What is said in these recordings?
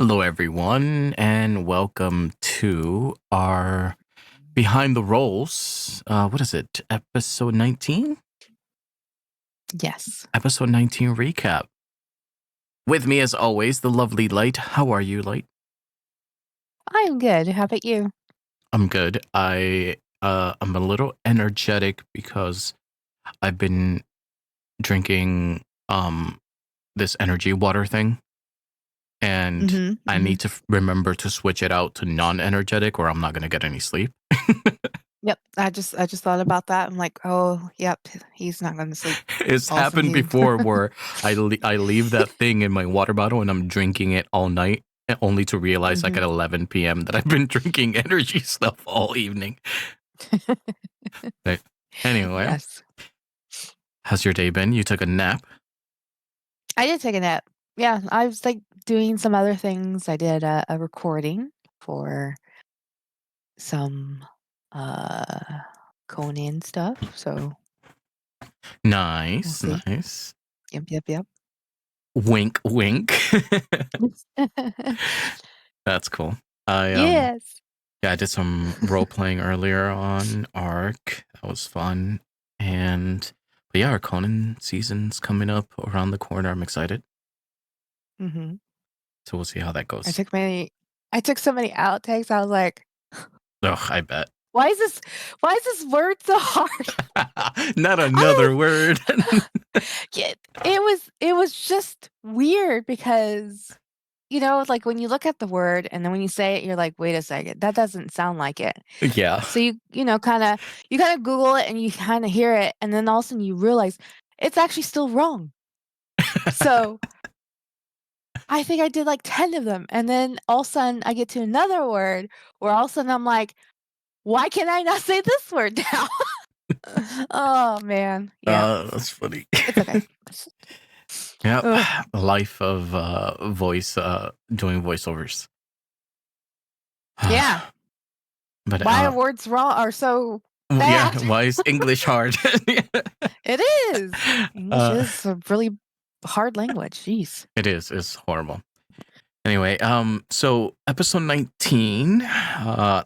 Hello, everyone, and welcome to our Behind the Rolls. What is it? Episode 19? Yes. Episode 19 recap. With me, as always, the lovely Light. How are you, Light? I'm good. How about you? I'm good. I'm a little energetic because I've been drinking this energy water thing, and I need to remember to switch it out to non-energetic, or I'm not gonna get any sleep. Yep. I just thought about that. I'm like, oh, yep, he's not going to sleep. It's Also, happened he. before where I leave that thing in my water bottle and I'm drinking it all night, only to realize like at 11 p.m. that I've been drinking energy stuff all evening. But anyway, Yes. how's your day been? You took a nap? I did take a nap. Yeah, I was like doing some other things. I did a recording for some Conan stuff. So we'll Nice, see. nice. Yep. Wink, wink. That's cool. I Yes. Yeah, I did some role playing earlier on Arc. That was fun. But yeah, our Conan season's coming up around the corner. I'm excited. hmm So we'll see how that I goes. took many. I took so many outtakes. I was like, Ugh, I bet. why is this? Why is this word so hard? Not I another word. Yeah, it was just weird because, like when you look at the word and then when you say it, you're like, wait a second, that doesn't sound like it. Yeah. So you kind of Google it and you kind of hear it, and then all of a sudden you realize it's actually still wrong. So I think I did like 10 of them, and then all of a sudden I get to another word where all of a sudden I'm like, why can I not say this word now? Oh man, yeah, That's funny. it's okay. Yep. Ugh, Life of voice doing voiceovers. yeah. But Why are words wrong or so yeah, bad? why is English hard? It is. English uh, is a really hard language. Jeez. it's horrible. Anyway, so episode 19,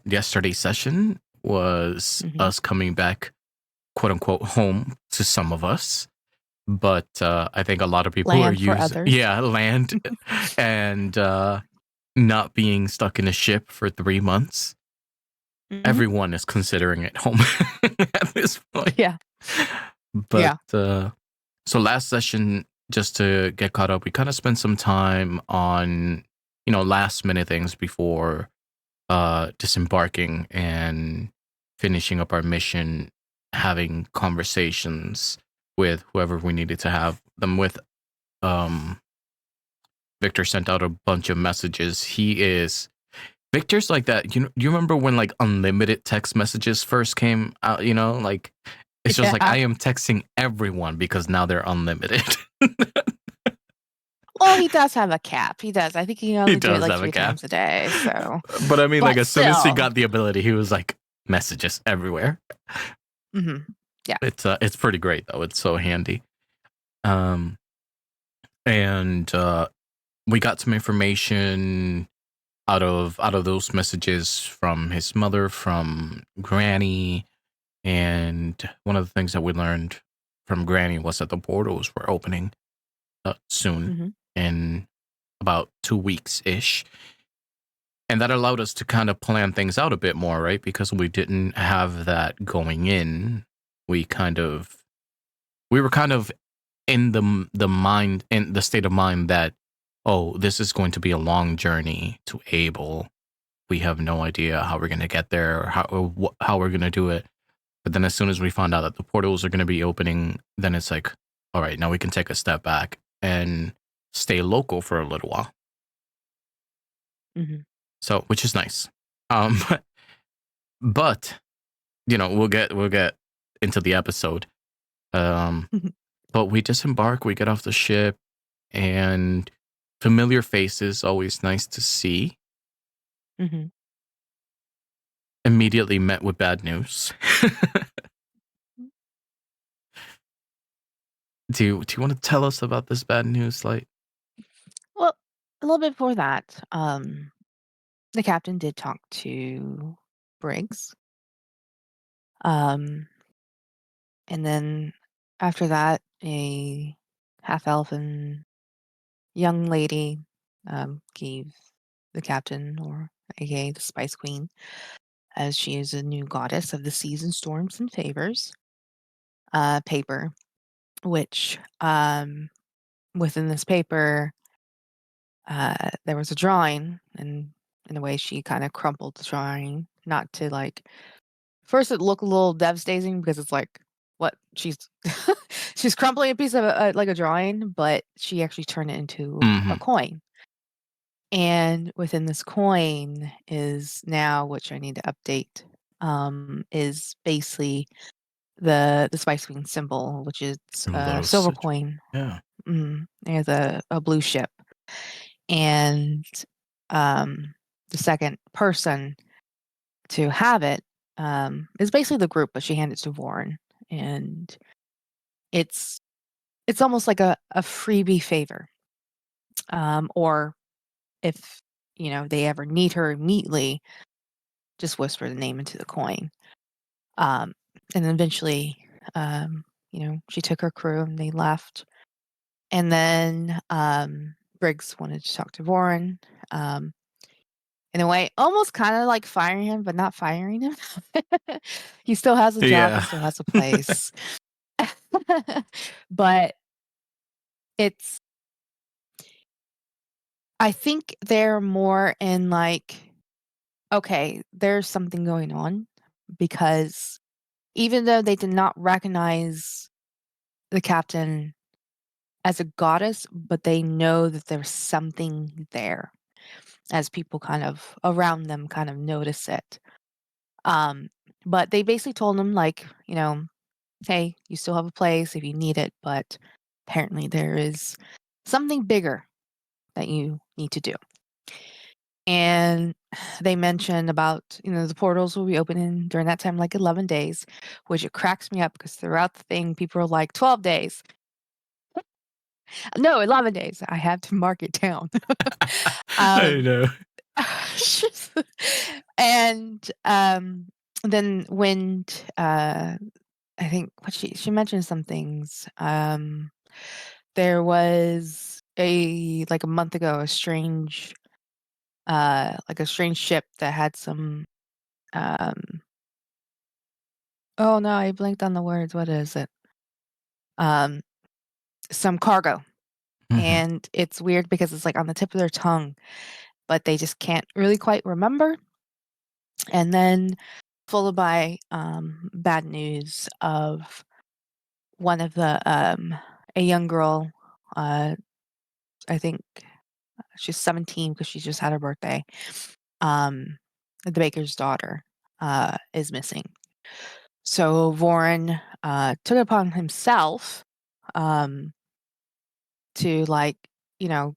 yesterday's session was Mhm. us coming back, quote unquote, home to some of us. But I think a lot of people are Land for others. land and not being stuck in a ship for 3 months. Mhm. Everyone is considering it home at this point. Yeah. But Yeah. so last session, just to get caught up, we kind of spent some time on, last minute things before disembarking and finishing up our mission, having conversations with whoever we needed to have them with. um Victor sent out a bunch of messages. Victor's like that. You remember when like unlimited text messages first came out, like it's just like Yeah. I am texting everyone because now they're unlimited. Well, he does have a cap. He does. I think he can He only do it does like have a 3 cap. times a day, so But I mean, like but as soon as he still. got the ability, he was like messages everywhere. Mhm. Yeah. It's pretty great though. It's so handy. Um and we got some information out of those messages from his mother, from Granny, and one of the things that we learned from Granny was that the portals were opening soon, Mhm. in about 2 weeks ish, and that allowed us to kind of plan things out a bit more, right? Because we didn't have that going in. We were kind of in the state of mind that, oh, this is going to be a long journey to Abel. We have no idea how we're going to get there, or how we're going to do it. But then as soon as we found out that the portals are going to be opening, then it's like, all right, now we can take a step back and stay local for a little while. Mhm. So, which is nice. Um, but we'll get into the episode. Um, but we disembark, we get off the ship, and familiar faces, always nice to see. Mhm. Immediately met with bad news. Do you want to tell us about this bad news, like? Well, little bit before that, the captain did talk to Briggs. Um, and then after that, a half elf and young lady gave the captain, or aka the Spice Queen, as she is a new goddess of the seas and storms and favors, paper, which within this paper, there was a drawing, and in a way, she kind of crumpled the drawing, not to like. First, it looked a little devastating because it's like, what she's she's crumpling a piece of like a drawing, but she actually turned it into a Hmm. coin. And within this coin is now, which I need to update, is basically the Spice Queen symbol, which is a Little silver such. coin. Yeah. There's a blue ship, and um, the second person to have it is basically the group, but she handed it to Warren, and it's it's almost like a freebie favor, or if they ever need her immediately, just whisper the name into the coin. Um, and then eventually, she took her crew and they left. And then Briggs wanted to talk to Warren. Um, in a way, almost kind of like firing him, but not firing him. He still has a job, he Yeah. still has a place. But it's I think they're more in like, okay, there's something going on, because even though they did not recognize the captain as a goddess, but they know that there's something there, as people kind of around them kind of notice it. Um, but they basically told him, like, hey, you still have a place if you need it, but apparently there is something bigger that you need to do. And they mentioned about, the portals will be opening during that time, like 11 days, which it cracks me up because throughout the thing, people are like 12 days. No, 11 days. I have to mark it down. I um, know. and then when I think what she mentioned some things. There was a month ago a strange ship that had some um oh no, I blanked on the words. What is it? Um some cargo. Hmm. And it's weird because it's like on the tip of their tongue, but they just can't really quite remember. And then followed by bad news of one of the a young girl, uh I think she's 17 because she just had her birthday. The baker's daughter is missing. So Warren took it upon himself um, to, like,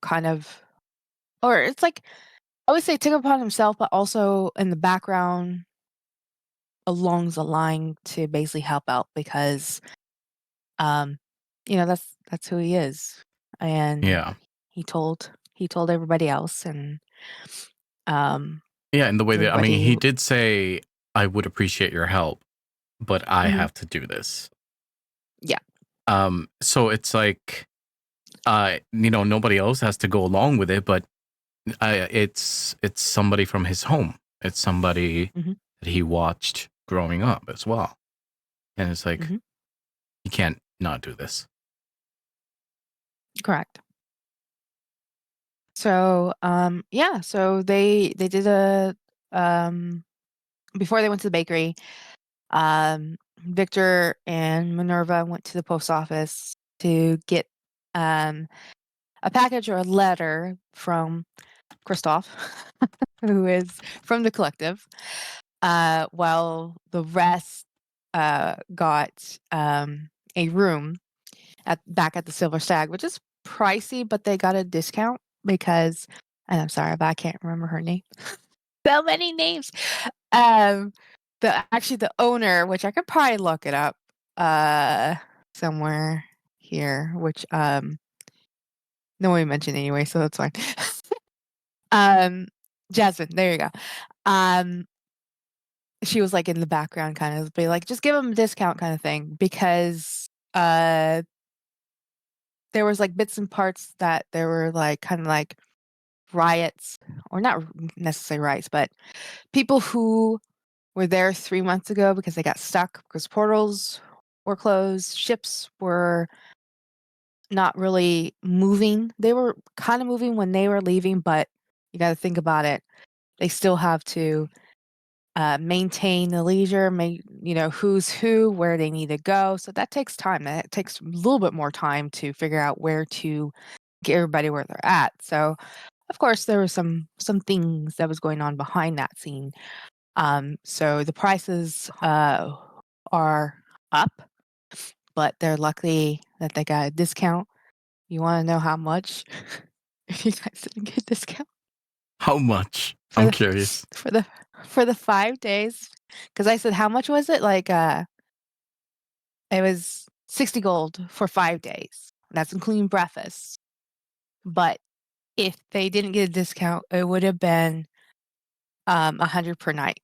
kind of, or it's like, I would say took it upon himself, but also in the background along the line to basically help out because, um, that's who he is, and Yeah. he told everybody else, and um, Yeah. In the way that, I mean, everybody. he did say, I would appreciate your help, but I Mhm, have to do this. yeah. So it's like, nobody else has to go along with it, but it's somebody from his home. It's somebody Mhm, that he watched growing up as well. And it's like, mhm, you can't not do this. correct. So, yeah, so they did a um before they went to the bakery, Victor and Minerva went to the post office to get um a package or a letter from Christoph, who is from the collective, while the rest got a room back at the Silver Stag, which is pricey, but they got a discount because, and I'm sorry, but I can't remember her name. So many names. Um, the owner, which I could probably look it up, uh, somewhere here, which no one mentioned anyway, so that's fine. Um, Jasmine, there you go. Um, she was, like, in the background kind of be like, "Just give him a discount," kinda thing, because, there was, like, bits and parts that there were, like, kinda like riots, or not necessarily riots, but people who were there 3 months ago because they got stuck because portals were closed, ships were not really moving. They were kinda moving when they were leaving, but you gotta think about it. They still have to, maintain the leisure, who's who, where they need to go, so that takes time. That takes a little bit more time to figure out where to get everybody where they're at, so, of course, there were some things that was going on behind that scene. So the prices, are up, but they're lucky that they got a discount. You wanna know how much? If you guys didn't get a discount How much? for I'm the curious. for the for the 5 days, because I said, "How much was it?" Like, it was 60 gold for 5 days. That's including breakfast, but if they didn't get a discount, it would have been, 100 per night.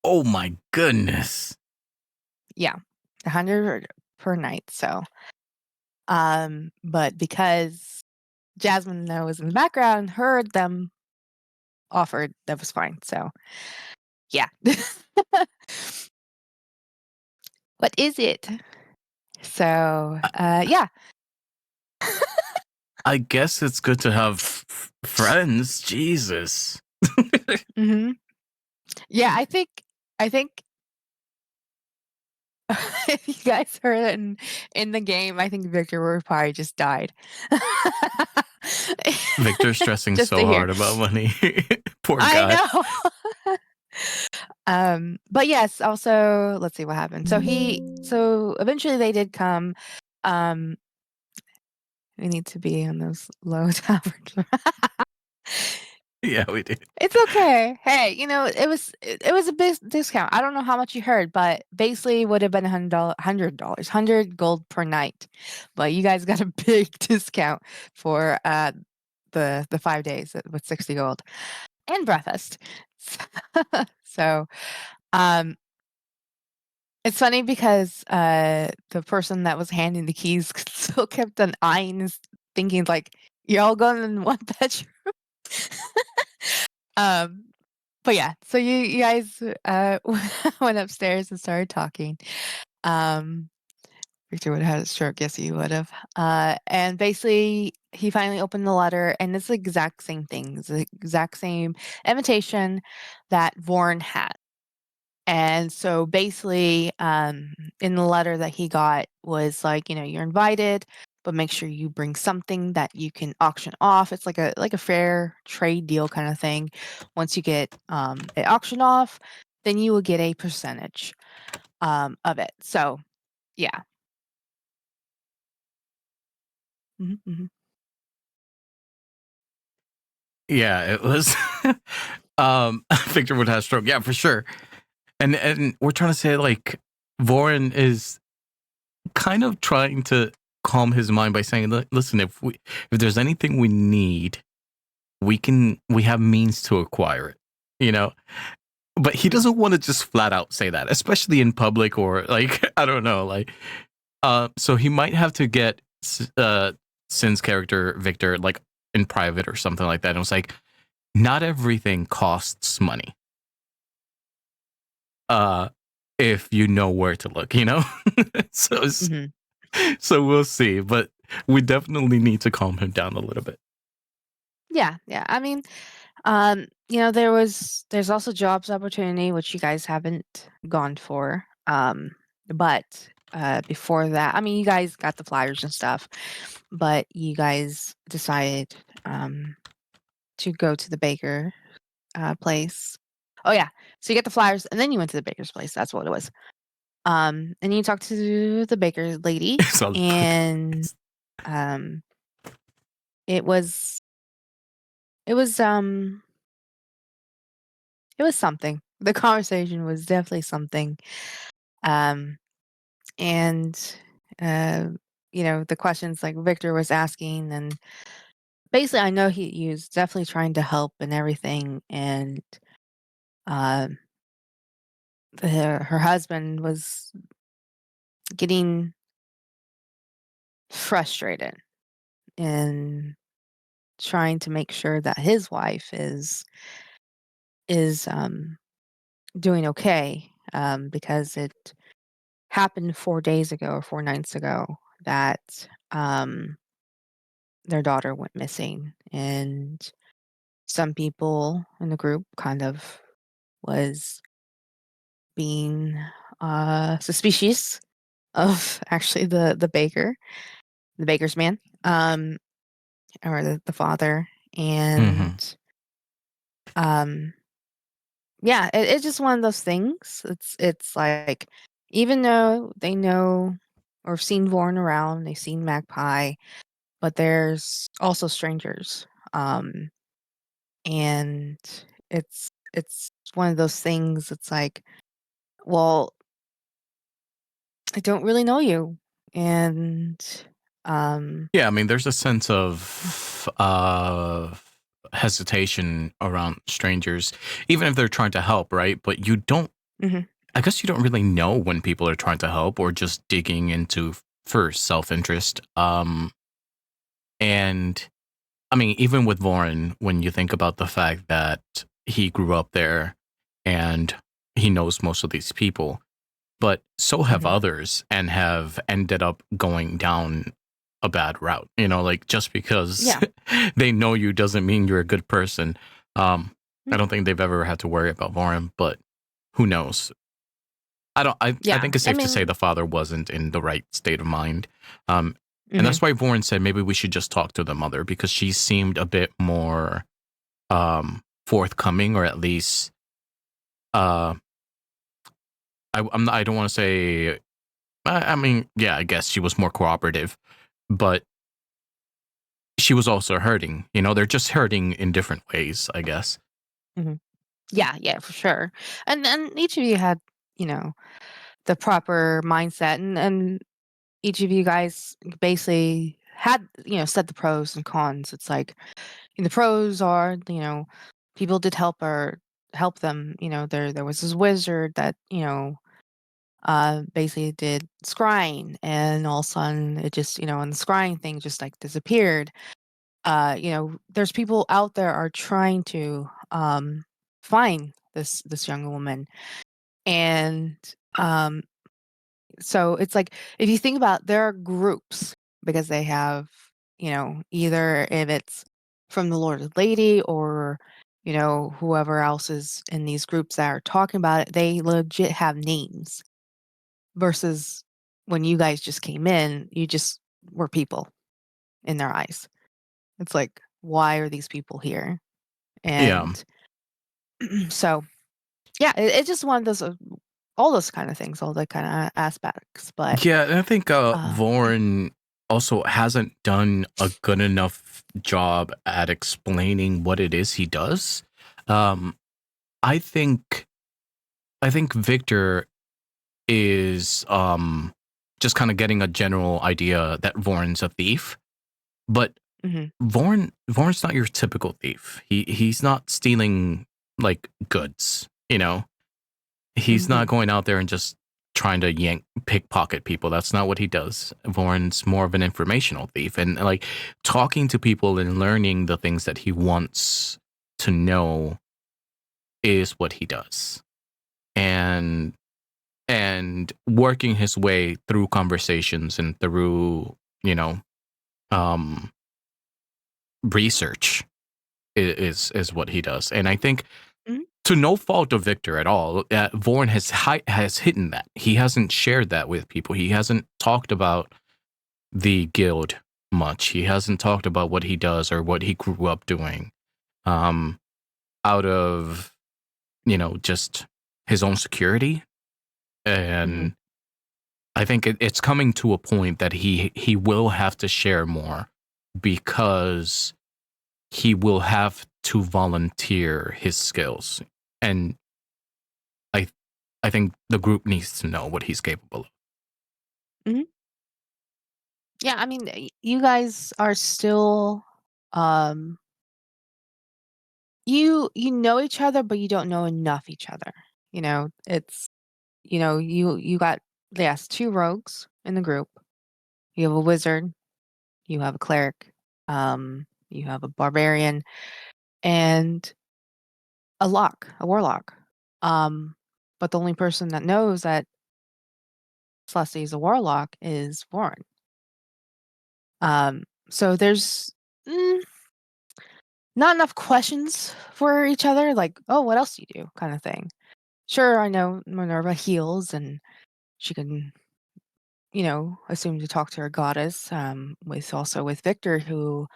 Oh my goodness. Yeah, 100 per night, so, but because Jasmine that was in the background heard them offered, that was fine, so, yeah. What is it? So, I, yeah. I guess it's good to have friends. Jesus. Mhm. Yeah, I think if you guys heard it in the game, I think Victor would probably just died. Victor's stressing Just so to hear. hard about money. Poor I guy. know. But yes, also, let's see what happened. So eventually they did come. Um, we need to be on those low average. Yeah, we did. It's okay. Hey, it was a big discount. I don't know how much you heard, but basically would have been $100, 100 gold per night. But you guys got a big discount for the 5 days with 60 gold and breakfast. So, um it's funny because, the person that was handing the keys still kept on eyeing us thinking like, "You're all going in one bedroom?" Um, but yeah, so you guys, went upstairs and started talking. Um, Victor would have had a stroke, yes, he would have. And basically, he finally opened the letter, and it's the exact same thing. It's the exact same invitation that Vorn had. And so basically, in the letter that he got was like, you're invited, but make sure you bring something that you can auction off. It's like a fair trade deal kind of thing. Once you get it auctioned off, then you will get a percentage of it. So yeah. Mhm, mhm. Yeah, it was. Victor would have stroke. Yeah, for sure. And we're trying to say like Voren is kind of trying to calm his mind by saying, Listen, if there's anything we need, we have means to acquire it." You know, but he doesn't want to just flat out say that, especially in public or like I don't know, like so he might have to get Sin's character Victor like in private or something like that. And it was like, not everything costs money. Uh, if you know where to look, so Mhm. so we'll see, but we definitely need to calm him down a little bit. Yeah, yeah. I mean, there's also jobs opportunity which you guys haven't gone for. But before that, I mean, you guys got the flyers and stuff, but you guys decided to go to the baker place. Oh yeah, so you get the flyers and then you went to the baker's place. That's what it was. And you talked to the baker lady, So and um, it was it was um it was something. The conversation was definitely something. Um, and, uh, the questions like Victor was asking, and basically, I know he was definitely trying to help and everything, and, um, her husband was getting frustrated and trying to make sure that his wife is doing okay, because it happened 4 days ago or 4 nights ago that, um, their daughter went missing, and some people in the group kind of was being, suspicious of actually the baker's man, or the father, Mhm. and, um yeah, it's just one of those things. It's like, even though they know or have seen Vaughn around, they've seen Magpie, but there's also strangers. And it's one of those things. It's like, well, I don't really know you, and um, Yeah, I mean, there's a sense of hesitation around strangers, even if they're trying to help, right? But you don't. mhm, I guess you don't really know when people are trying to help or just digging into for self interest. And I mean, even with Lauren, when you think about the fact that he grew up there and he knows most of these people, but so have mhm, others and have ended up going down a bad route. You know, like just because yeah, they know you doesn't mean you're a good person. I mm, don't think they've ever had to worry about Lauren, but who knows? I don't. I yeah. think it's I safe to say mean, the father wasn't in the right state of mind, um, and mhm, that's why Warren said maybe we should just talk to the mother because she seemed a bit more forthcoming, or at least uh, I don't want to say. I mean, yeah, I guess she was more cooperative, but she was also hurting. You know, they're just hurting in different ways, I guess. mhm. Yeah, yeah, for sure. And each of you had, you know, the proper mindset, and each of you guys basically had, said the pros and cons. It's like, the pros are, people did help them. There was this wizard that, basically did scrying, and all of a sudden it just, and the scrying thing just like disappeared. There's people out there are trying to find this young woman, and um so it's like, if you think about, there are groups because they have, either if it's from the Lord and Lady, or, whoever else is in these groups that are talking about it, they legit have names, versus when you guys just came in, you just were people in their eyes. It's like, why are these people here? Yeah, And so, yeah, it's just one of those, all those kind of things, all the kind of aspects. But yeah, and I think uh, Vaughn also hasn't done a good enough job at explaining what it is he does. Um, I think I think Victor is just kind of getting a general idea that Vorn's a thief, but mhm, Vorn's not your typical thief. He's not stealing like goods, you know. He's not mhm, going out there and just trying to yank pickpocket people. That's not what he does. Vorn's more of an informational thief, and like talking to people and learning the things that he wants to know is what he does. And working his way through conversations and through, you know, um research is what he does. And I think mhm, to no fault of Victor at all, Vaughn has hidden that. He hasn't shared that with people. He hasn't talked about the guild much. He hasn't talked about what he does or what he grew up doing. Um, out of, you know, just his own security. mhm, And I think it's coming to a point that he will have to share more because he will have to volunteer his skills. And I I think the group needs to know what he's capable of. mhm. Yeah, I mean, you guys are still. um, you know each other, but you don't know enough each other. It's you got, yes, 2 rogues in the group. You have a wizard, you have a cleric, you have a barbarian, and a warlock. Um, but the only person that knows that Celeste is a warlock is Warren. So there's mm, not enough questions for each other, like, "Oh, what else do you do?" kinda thing. Sure, I know Minerva heals, and she can, assume to talk to her goddess, with Victor, who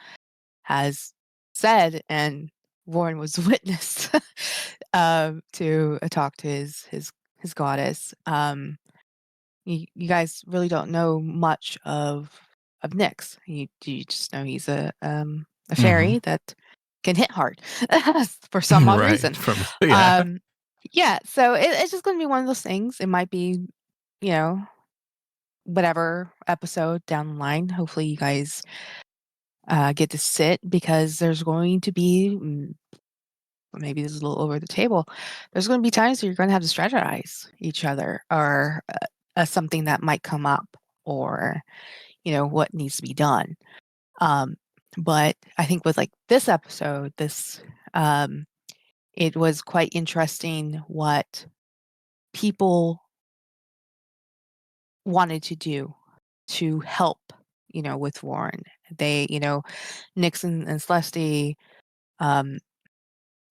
has said, and Warren was witness, to a talk to his goddess. You guys really don't know much of Nyx. You just know he's a Mm-hmm. fairy that can hit hard for some odd Right. reason. From yeah. Um, yeah, so it's just gonna be one of those things. It might be, you know, whatever episode down the line. Hopefully, you guys get to sit because there's going to be maybe this is a little over the table. There's going to be times where you're going to have to strategize each other or something that might come up or what needs to be done. Um, but I think with like this episode, um, it was quite interesting what people wanted to do to help, with Warren. They, Nixon and Celeste um,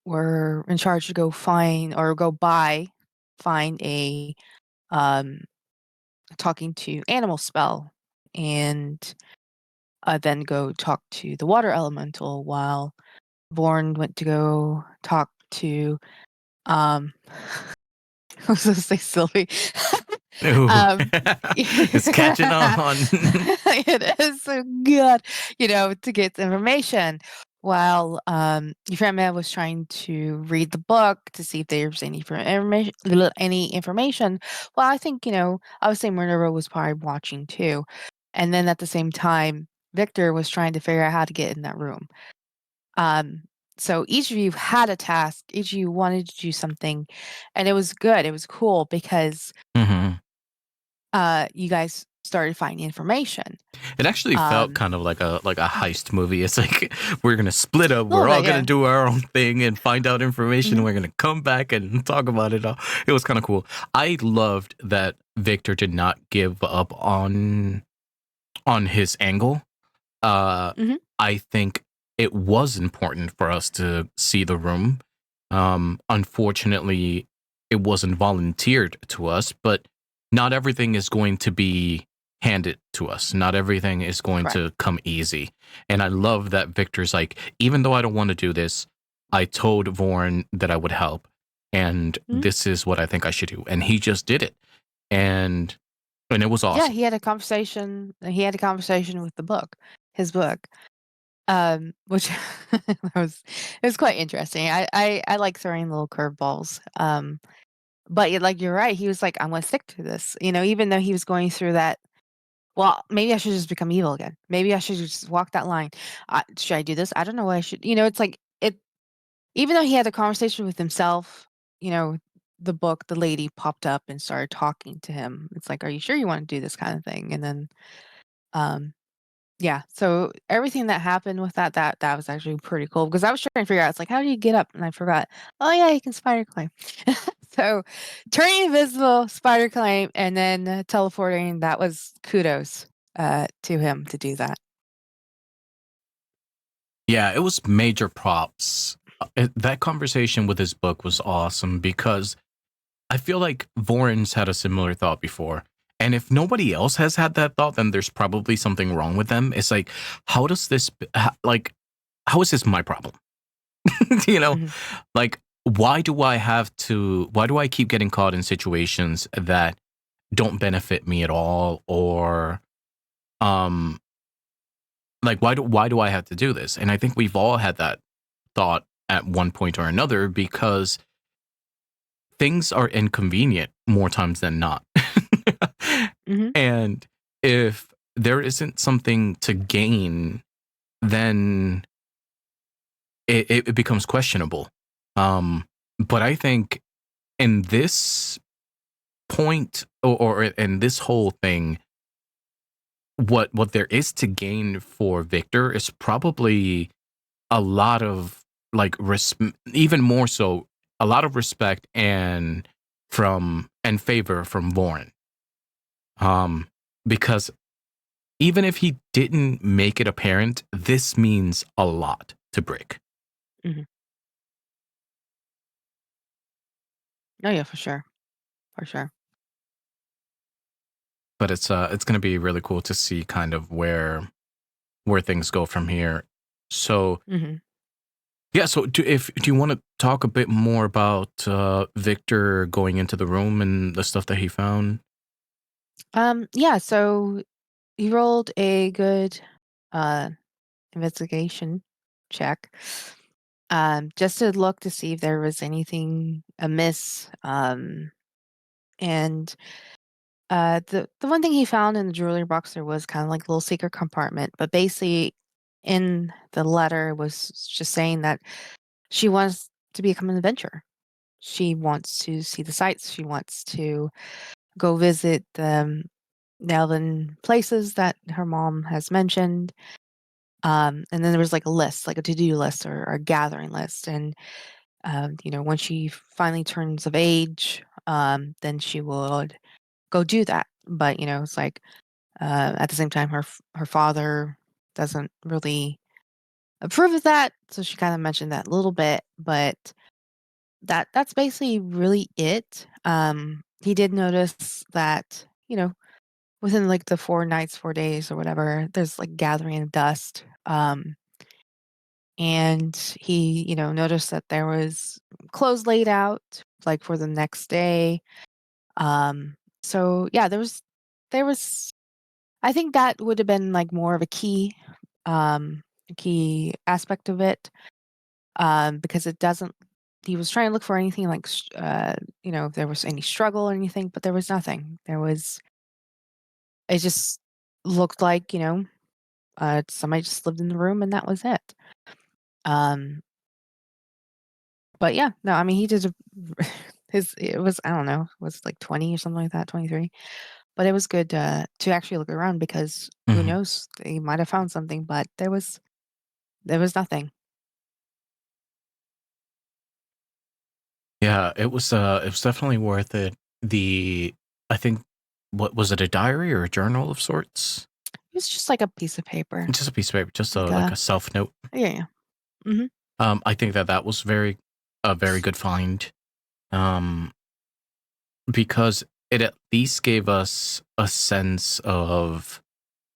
were in charge to go find a um, talking to animal spell and then go talk to the water elemental while Vorn went to go talk to um I was gonna say Sylvie. Ooh. um It's catching on. it is so good, to get the information while your friend man was trying to read the book to see if there's any information. Well, I think, I would say Minerva was probably watching too. And then at the same time, Victor was trying to figure out how to get in that room. Um, so each of you had a task, each of you wanted to do something, and it was good. It was cool because Hmm. you guys started finding information. It actually felt Um, kind of like a heist movie. It's like we're gonna split up. a little We're all bit, gonna yeah. do our own thing and find out information. Mhm, We're gonna come back and talk about it all. It was kind of cool. I loved that Victor did not give up on his angle. uh, mhm, I think it was important for us to see the room. Unfortunately, it wasn't volunteered to us, but not everything is going to be handed to us. Not everything is going correct. to come easy. And I love that Victor's like, even though I don't want to do this, I told Vorn that I would help. And Mhm. this is what I think I should do. And he just did it. And and it was Yeah, awesome. he had a conversation with his book, which it was quite interesting. I like throwing little curveballs. But like you're right, he was like, "I'm gonna stick to this," even though he was going through that. Well, maybe I should just become evil again. Maybe I should just walk that line. Should I do this? I don't know what I should. It's like it. Even though he had a conversation with himself, you know, the lady popped up and started talking to him. It's like, "Are you sure you want to do this kind of thing?" And then, um, yeah. So everything that happened with that was actually pretty cool because I was trying to figure out. It's like, how do you get up? And I forgot. Oh yeah, you can spider climb. So turning invisible, spider climb, and then teleporting. That was kudos to him to do that. Yeah, it was major props. That conversation with his book was awesome because I feel like Voren's had a similar thought before. And if nobody else has had that thought, then there's probably something wrong with them. It's like, how does this, like, how is this my problem? you know, Mhm. like, why do I keep getting caught in situations that don't benefit me at all? Or, um, like, why do I have to do this? And I think we've all had that thought at one point or another because things are inconvenient more times than not. Mhm. And if there isn't something to gain, then it becomes questionable. But I think in this point, or in this whole thing, what there is to gain for Victor is probably a lot of like even more so, a lot of respect and favor from Vaughn. Because even if he didn't make it apparent, this means a lot to Brick. Mhm. Oh, yeah, for sure. For sure. But it's going to be really cool to see kind of where things go from here. So Mhm. yeah, so do you want to talk a bit more about Victor going into the room and the stuff that he found? Yeah, so he rolled a good uh investigation check. Just to look to see if there was anything amiss. And the one thing he found in the jewelry box there was kind of like a little secret compartment, but basically in the letter was just saying that she wants to become an adventurer. She wants to see the sights. She wants to go visit the elven places that her mom has mentioned. And then there was like a list, like a to-do list or a gathering list. And when she finally turns of age, then she would go do that. But it's like at the same time, her father doesn't really approve of that, so she kind of mentioned that a little bit, but that's basically really it. He did notice that within like the 4 nights, 4 days, or whatever, there's like gathering of dust. And he noticed that there was clothes laid out like for the next day. So yeah, there was I think that would have been like more of a key aspect of it, because it doesn't. He was trying to look for anything like, if there was any struggle or anything, but there was nothing. It just looked like, somebody just lived in the room and that was it. Um, but yeah, no, I mean, he did it was, I don't know, it was like 20 or something like that, 23. But it was good to actually look around because who Mhm. knows, they might have found something, but there was nothing. Yeah, it was definitely worth it. I think, what was it, a diary or a journal of sorts? It was just like a piece of paper, Just a piece of paper, just like like a a self note. yeah, yeah. Mhm. I think that was a very good find. Um, because it at least gave us a sense of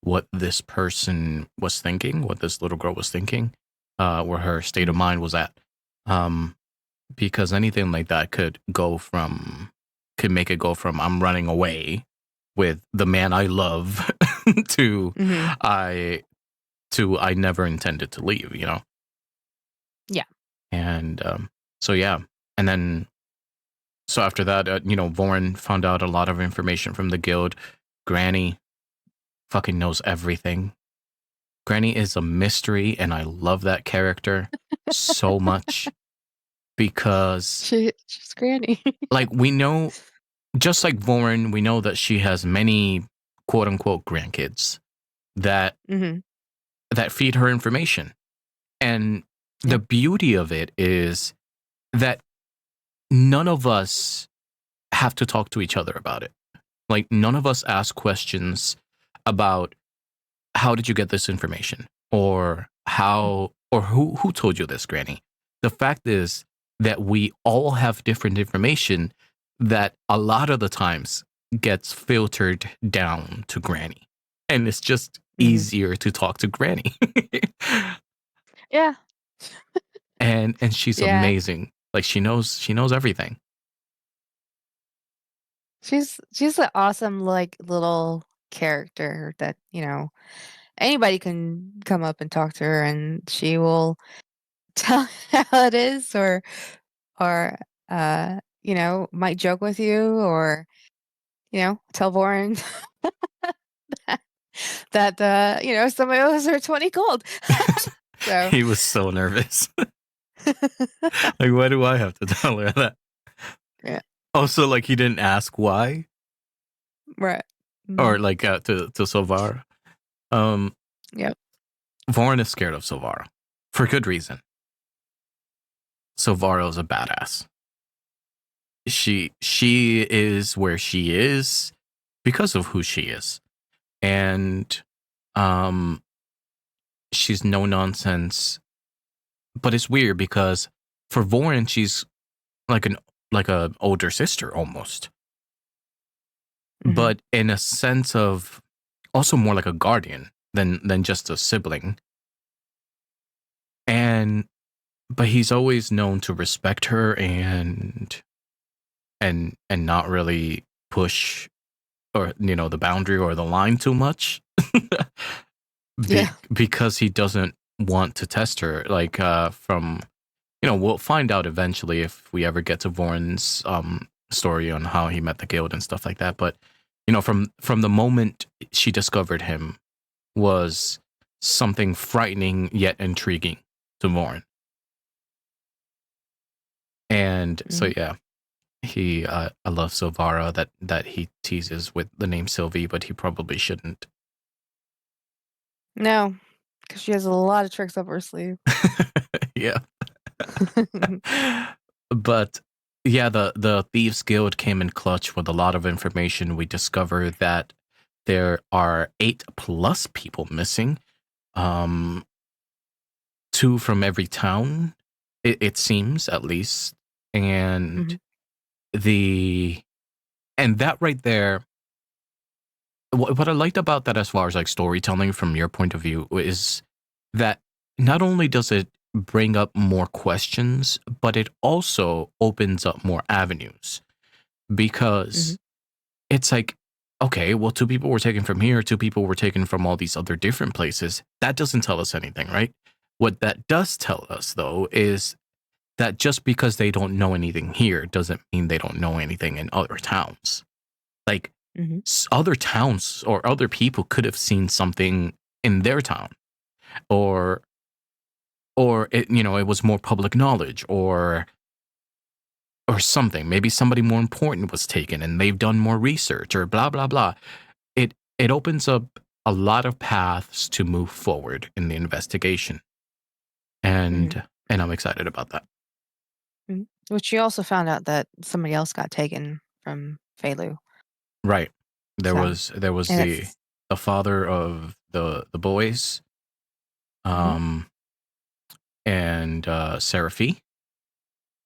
what this person was thinking, what this little girl was thinking, where her state of Mhm. mind was at. Um, because anything like that could make it go from I'm running away with the man I love to Mhm. I I never intended to leave, Yeah. and so yeah, and then so after that, Voren found out a lot of information from the guild. Granny fucking knows everything. Granny is a mystery, and I love that character so much because, She's Granny. like, we know, just like Voren, we know that she has many quote unquote grandkids that Mhm. feed her information, and Yeah. the beauty of it is that none of us have to talk to each other about it. Like, none of us ask questions about how did you get this information, or Mhm. how, or who told you this, Granny. The fact is that we all have different information that a lot of the times gets filtered down to Granny, and it's just Mhm. easier to talk to Granny. Yeah. And she's Yeah. amazing. Like, she knows everything. She's an awesome, like, little character that, anybody can come up and talk to her, and she will tell how it is, or might joke with you, or tell Warren that somebody owes her 20 gold. So He was so nervous. Like, why do I have to tell her that? Yeah. Also, like, he didn't ask why, Right. or Mhm. like to Silvara. Um, Yep. Vaughn is scared of Silvara for good reason. Silvara is a badass. She is where she is because of who she is, and um, she's no nonsense. But it's weird because for Vaughn, she's like an like a older sister almost, Mhm. but in a sense of also more like a guardian than just a sibling. And but he's always known to respect her and not really push or the boundary or the line too much. Yeah. Because he doesn't want to test her like from we'll find out eventually if we ever get to Vorn's story on how he met the guild and stuff like that. But from the moment she discovered him was something frightening yet intriguing to Vorn. And so Mhm. yeah, he I love Silvara that he teases with the name Sylvie, but he probably shouldn't. No, because she has a lot of tricks up her sleeve. Yeah. But yeah, the Thieves Guild came in clutch with a lot of information. We discovered that there are 8+ people missing, um, 2 from every town. It seems at least, and Mhm. the and that right there. What I liked about that, as far as like storytelling from your point of view, is that not only does it bring up more questions, but it also opens up more avenues Mhm. because it's like, okay, well, 2 people were taken from here, 2 people were taken from all these other different places. That doesn't tell us anything, right? What that does tell us, though, is that just because they don't know anything here doesn't mean they don't know anything in other towns. Like, Mhm. other towns or other people could have seen something in their town, or it was more public knowledge, or something. Maybe somebody more important was taken and they've done more research, or blah blah blah. It opens up a lot of paths to move forward in the investigation, Mhm. and I'm excited about that. Mhm. Which you also found out that somebody else got taken from Felu. Right. So, There was and the it's father of the boys, mhm, um and Seraphi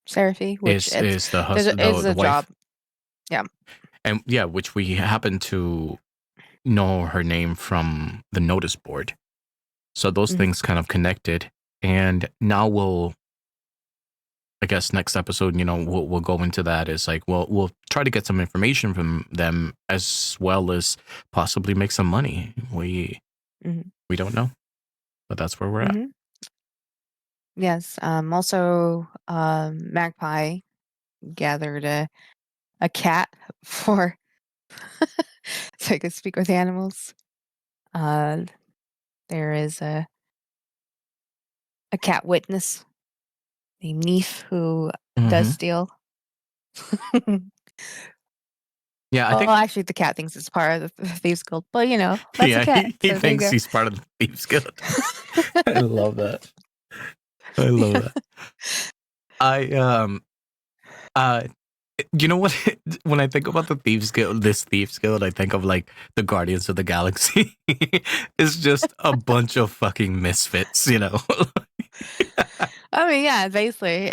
Seraphy, which it's is the there's a is the a job. wife. Yeah. And yeah, which we happen to know her name from the notice board. So those Mhm. things kind of connected. And now I guess next episode, we'll go into that. Is like, well, we'll try to get some information from them as well as possibly make some money. Mhm. We don't know, but that's where we're at. Mhm. Yes. Also, Magpie gathered a cat for so I could speak with animals. Uh, there is a cat witness named Neef who does Hmm. steal. Yeah, I Well, think. actually, the cat thinks it's part of the Thieves Guild, but that's a Yeah, cat. he So there you thinks go. he's part of the Thieves Guild. I love that. I love that. I uh You know what? When I think about the Thieves Guild, this Thieves Guild, I think of like the Guardians of the Galaxy. It's just a bunch of fucking misfits. I mean, yeah, basically,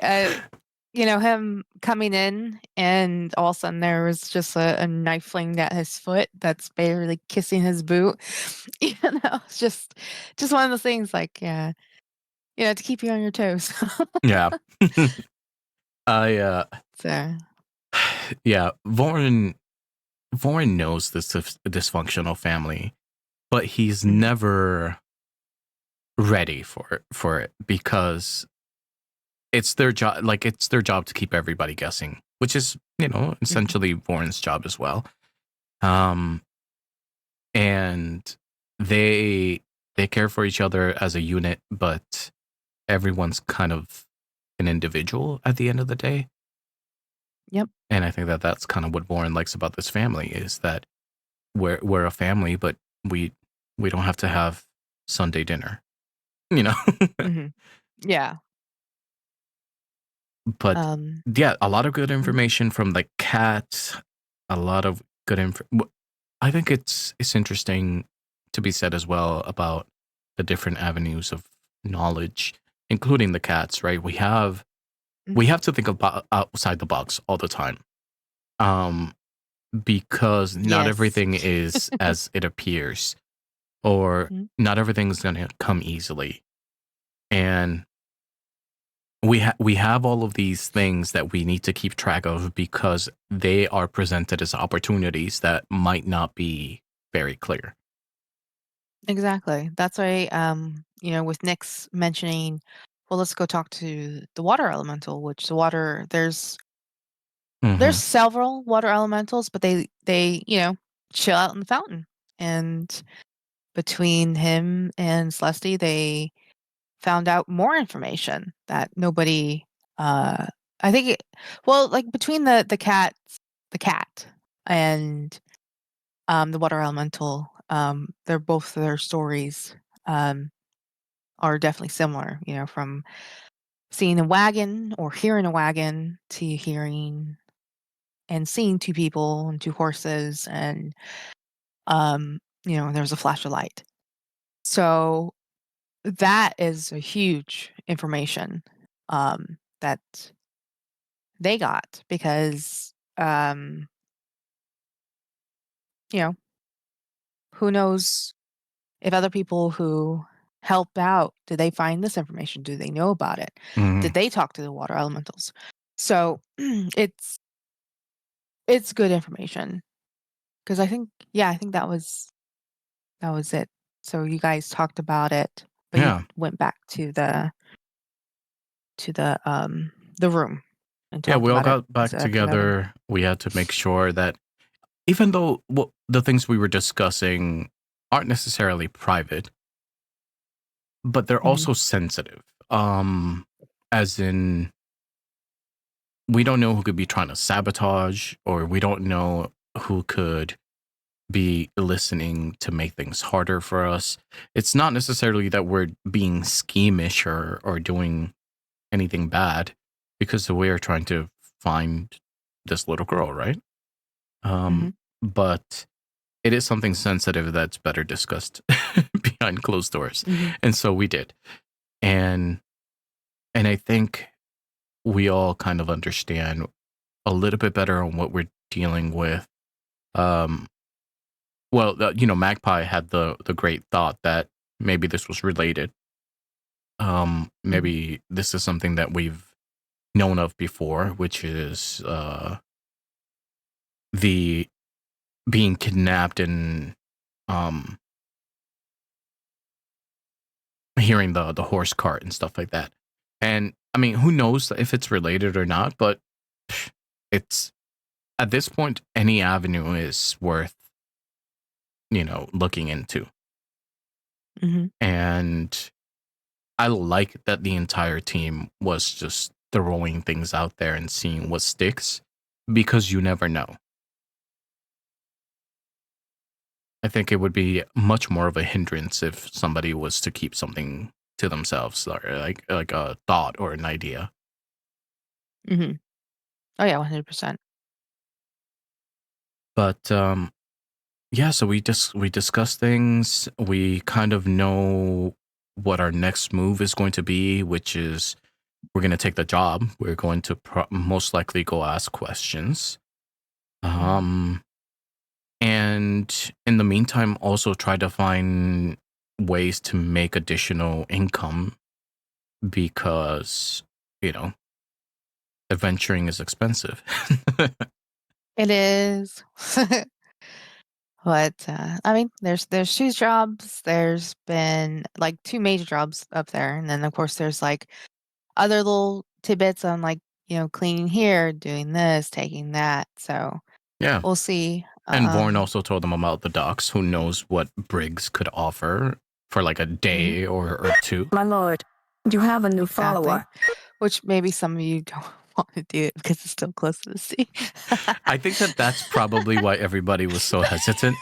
him coming in, and all of a sudden there was just a knife flamed at his foot that's barely kissing his boot. It's just one of those things, like, yeah, to keep you on your toes. Yeah. I So, yeah, Vorin knows this dysfunctional family, but he's mhm, never ready for it because it's their job to keep everybody guessing, which is, mhm, essentially Vorin's job as well. Um and they they care for each other as a unit, but everyone's kind of an individual at the end of the day. Yep. And I think that that's kind of what Warren likes about this family is that we're a family, but we we don't have to have Sunday dinner, you know. Mhm. Yeah. But Um, yeah, a lot of good mhm, information from the cat. A lot of good info. I think it's interesting to be said as well about the different avenues of knowledge, including the cats. Right? We mhm. have to think about outside the box all the time. Um, because not Yes. everything is as it appears, or Mhm. not everything's gonna come easily. And we have all of these things that we need to keep track of because they are presented as opportunities that might not be very clear. Exactly. That's why, with Nick's mentioning, well, let's go talk to the water elemental, which the water there's Hmm. several water elementals, but they chill out in the fountain. And between him and Celeste, they found out more information that nobody I think like between the cat and the water elemental, their stories um are definitely similar, from seeing a wagon or hearing a wagon to hearing and seeing two people and two horses and there's a flash of light. So that is a huge information that they got because you know, who knows if other people who help out, did they find this information? Do they know about it? Hmm. Did they talk to the water elementals? So it's good information because I think that was it. So you guys talked about it, but you Yeah, went back to the room and yeah. talked We all about it got back together. together. We had to make sure that even though the things we were discussing aren't necessarily private, but they're Mhm, also sensitive. As in, we don't know who could be trying to sabotage, or we don't know who could be listening to make things harder for us. It's not necessarily that we're being schemish or doing anything bad, because we are trying to find this little girl, right? mhm, But it is something sensitive that's better discussed behind closed doors. mhm, And so we did. And and I think we all kind of understand a little bit better on what we're dealing with. Um, Magpie had the great thought that maybe this was related. mhm. Maybe this is something that we've known of before, which is the being kidnapped and um, hearing the horse cart and stuff like that. And I mean, who knows if it's related or not? But it's at this point, any avenue is worth looking into. Mhm, And I like that the entire team was just throwing things out there and seeing what sticks, because you never know. I think it would be much more of a hindrance if somebody was to keep something to themselves, or like a thought or an idea. mhm. Oh, yeah, 100%. But yeah, so we discuss things. We kind of know what our next move is going to be, which is we're going to take the job. We're going to most likely go ask questions. Mhm, Um, and in the meantime, also try to find ways to make additional income, because, you know, adventuring is expensive. it is. But, I mean, there's 2 jobs. There's been, like, 2 major jobs up there, and then, of course, there's, like, other little tidbits on, like, cleaning here, doing this, taking that, so Yeah. we'll see. And Vorn also told them about the docks. Who knows what Briggs could offer for like a Mhm, day or two. My lord, you have a new exactly. follower. which maybe some of you don't want to do it because it's still close to the sea. I think that that's probably why everybody was so hesitant.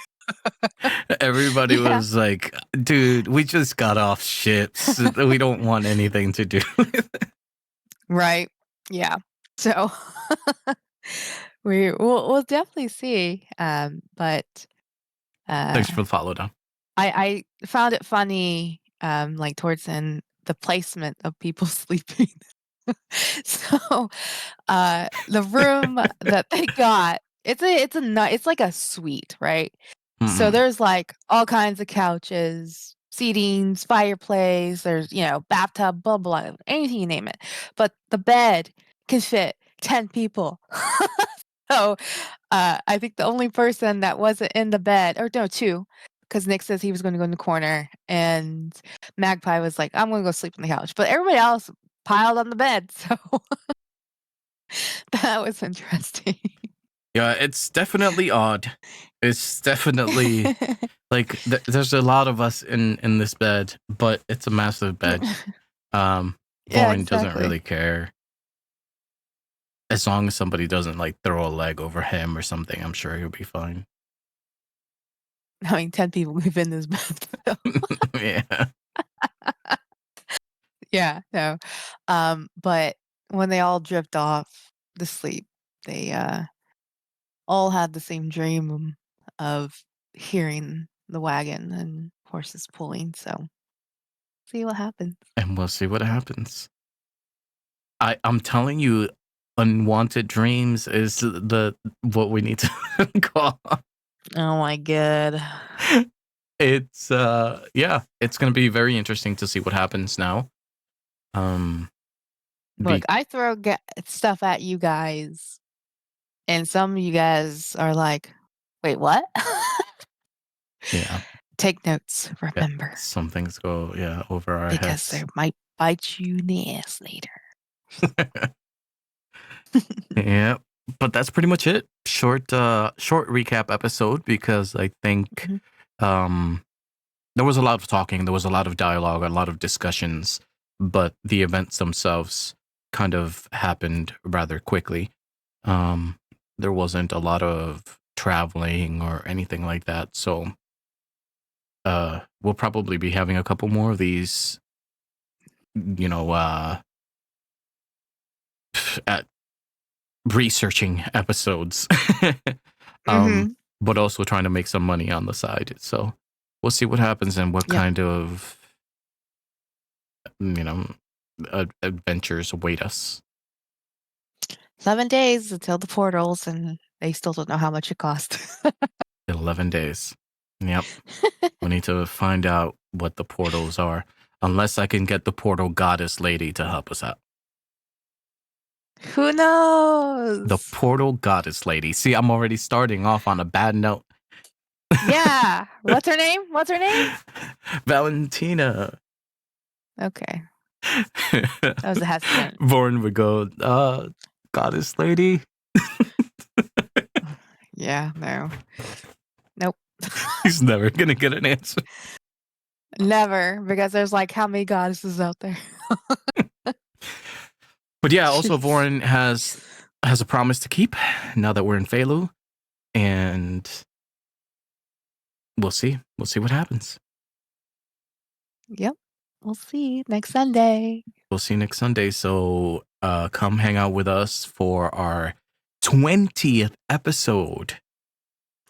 Everybody Yeah. was like, dude, we just got off ships. We don't want anything to do with it. Right. Yeah. So we'll definitely see. But Thanks uh, for the follow down. I found it funny, like towards the end, the placement of people sleeping. So the room that they got, it's like a suite, right? So Mm-mm. there's like all kinds of couches, seatings, fireplace, there's, bathtub, blah, blah, anything you name it. But the bed can fit 10 people. So I think the only person that wasn't in the bed, or no, two, because Nick says he was going to go in the corner, and Magpie was like, I'm going to go sleep on the couch. But everybody else piled on the bed. So that was interesting. Yeah, it's definitely odd. It's definitely like there's a lot of us in this bed, but it's a massive bed. Yeah, Vaughn doesn't exactly. really care. As long as somebody doesn't like throw a leg over him or something, I'm sure he'll be fine. I mean, 10 people live in this bed. So. Yeah. Yeah, no. But when they all drift off to sleep, they all had the same dream of hearing the wagon and horses pulling. So see what happens. And we'll see what happens. I'm telling you, unwanted dreams is the what we need to call. Oh my god. It's it's gonna be very interesting to see what happens now. Look, I throw stuff at you guys, and some of you guys are like, wait, what? Yeah. Take notes, Yeah, remember. some things go over our Because they heads. might bite you in the ass later. Yeah, but that's pretty much it. Short recap episode because I think Mhm. there was a lot of talking, there was a lot of dialogue, a lot of discussions, but the events themselves kind of happened rather quickly. There wasn't a lot of traveling or anything like that, so we'll probably be having a couple more of these, at researching episodes. Mhm. But also trying to make some money on the side. So we'll see what happens and what Yep. kind of adventures await us. 7 days until the portals, and they still don't know how much it costs. 11 days. Yep. We need to find out what the portals are. Unless I can get the portal goddess lady to help us out. Who knows? The portal goddess lady. See, I'm already starting off on a bad note. Yeah. What's her name? What's her name? Valentina. Okay. That was a hesitant. Vaughn would go, goddess lady. Yeah, no. Nope. He's never gonna get an answer. Never, because there's like how many goddesses out there? But yeah, also Jeez. Vaughn has a promise to keep now that we're in Felu, and we'll see. We'll see what happens. Yep. We'll see next Sunday. We'll see next Sunday. So come hang out with us for our 20th episode.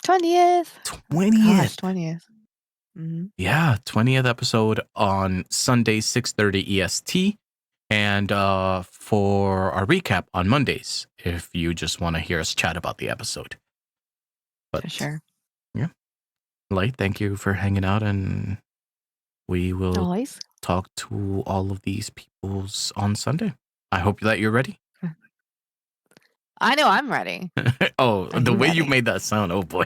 20th. 20th. Gosh, 20th. Mm-hmm. Yeah, 20th episode on Sunday, 6:30 EST. And for our recap on Mondays, if you just want to hear us chat about the episode. But For sure. yeah. Light, thank you for hanging out, and we will Always. talk to all of these peoples on Sunday. I hope that you're ready. I know I'm ready. Oh, Are the you way you ready? made that sound, oh boy.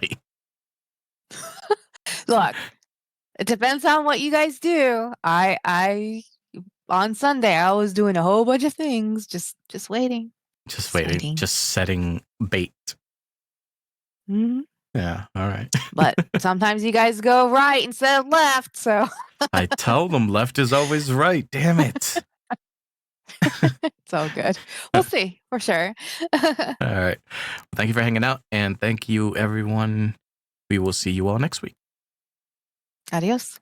Look, it depends on what you guys do. I on Sunday I was doing a whole bunch of things, just waiting. Just waiting, just setting bait. Mm-hmm. Yeah, all right. But sometimes you guys go right instead of left, so I tell them left is always right. Damn it. It's all good. We'll see for sure. All right. Well, thank you for hanging out, and thank you, everyone. We will see you all next week. Adios.